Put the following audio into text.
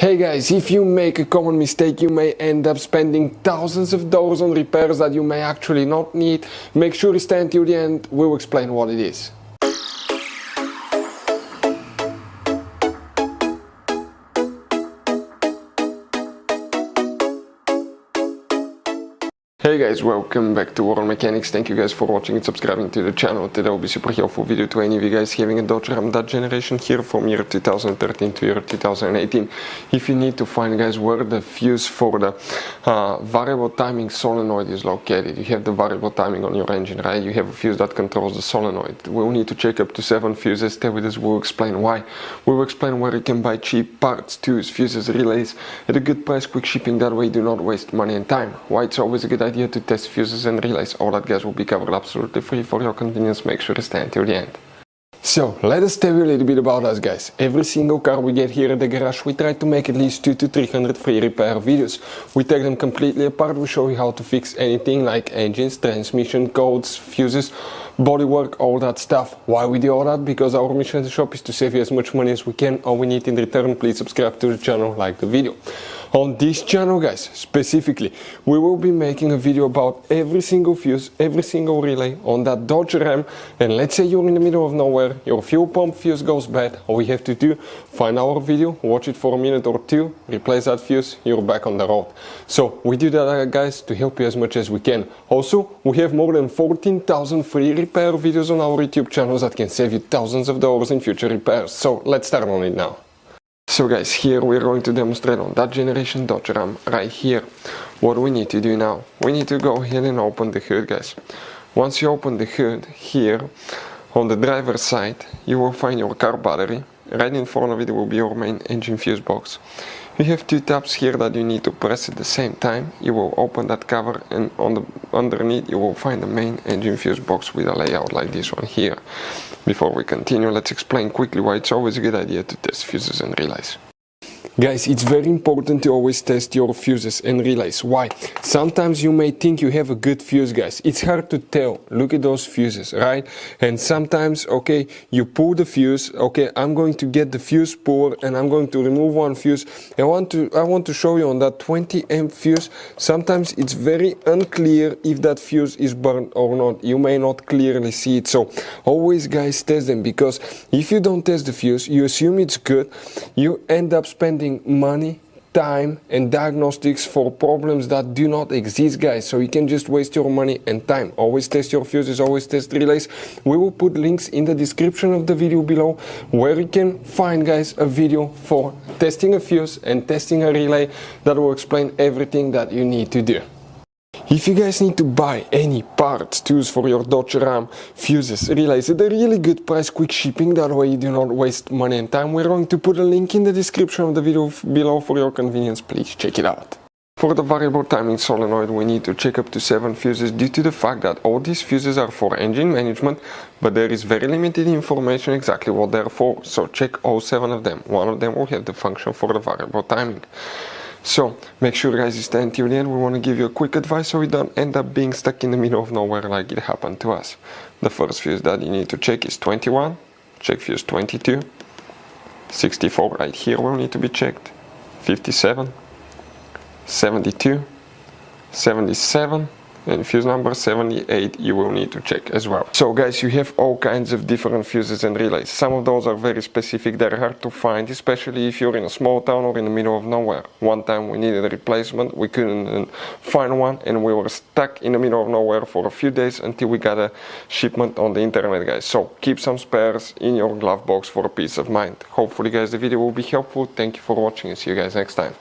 Hey guys, if you make a common mistake, you may end up spending thousands of dollars on repairs that you may actually not need. Make sure you stay until the end, we'll explain what it is. Hey guys, welcome back to World Mechanics. Thank you guys for watching and subscribing to the channel. Today will be super helpful video to any of you guys having a Dodge Ram that generation here from year 2013 to year 2018. If you need to find guys where the fuse for the variable timing solenoid is located, you have the variable timing on your engine, right? You have a fuse that controls the solenoid. We'll need to check up to 7 fuses. Stay with us, we'll explain why. We'll explain where you can buy cheap parts, tools, fuses, relays at a good price, quick shipping, that way you do not waste money and time. Why it's always a good idea to test fuses and relays. All that guys will be covered absolutely free for your convenience. Make sure to stay until the end. So let us tell you a little bit about us guys. Every single car we get here at the garage, we try to make at least 200 to 300 free repair videos. We take them completely apart, we show you how to fix anything like engines, transmission, codes, fuses, bodywork, all that stuff. Why we do all that? Because our mission at the shop is to save you as much money as we can. All we need in return, please subscribe to the channel, like the video. On this channel guys, specifically, we will be making a video about every single fuse, every single relay on that Dodge Ram. And let's say you're in the middle of nowhere, your fuel pump fuse goes bad, all we have to do, find our video, watch it for a minute or two, replace that fuse, you're back on the road. So we do that guys to help you as much as we can. Also, we have more than 14,000 free repair videos on our YouTube channels that can save you thousands of dollars in future repairs. So let's start on it now. So guys, here we're going to demonstrate on that generation Dodge Ram right here. What we need to do now, we need to go ahead and open the hood guys. Once you open the hood, here on the driver's side you will find your car battery. Right in front of it will be your main engine fuse box. You have 2 tabs here that you need to press at the same time. You will open that cover and underneath you will find the main engine fuse box with a layout like this one here. Before we continue, let's explain quickly why it's always a good idea to test fuses and relays. Guys, it's very important to always test your fuses and relays. Why? Sometimes you may think you have a good fuse guys. It's hard to tell. Look at those fuses, right? And sometimes, okay, you pull the fuse. Okay, I'm going to get the fuse puller and I'm going to remove one fuse. I want to show you on that 20 amp fuse. Sometimes it's very unclear if that fuse is burned or not. You may not clearly see it. So always guys test them, because if you don't test the fuse, you assume it's good. You end up spending money, time and diagnostics for problems that do not exist guys. So you can just waste your money and time. Always test your fuses, always test relays. We will put links in the description of the video below where you can find guys a video for testing a fuse and testing a relay that will explain everything that you need to do. If you guys need to buy any parts, tools for your Dodge Ram, fuses, relays at a really good price, quick shipping, that way you do not waste money and time, we're going to put a link in the description of the video below for your convenience. Please check it out. For the variable timing solenoid, we need to check up to 7 fuses due to the fact that all these fuses are for engine management, but there is very limited information exactly what they're for. So check all 7 of them. One of them will have the function for the variable timing. So make sure guys you stay until the end. We want to give you a quick advice so we don't end up being stuck in the middle of nowhere like it happened to us. The first fuse that you need to check is 21. Check fuse 22. 64 right here will need to be checked. 57. 72. 77. And fuse number 78 you will need to check as well. So guys, you have all kinds of different fuses and relays. Some of those are very specific, they're hard to find, especially if you're in a small town or in the middle of nowhere. One time we needed a replacement, we couldn't find one and we were stuck in the middle of nowhere for a few days until we got a shipment on the internet guys. So keep some spares in your glove box for a peace of mind. Hopefully guys the video will be helpful. Thank you for watching and see you guys next time.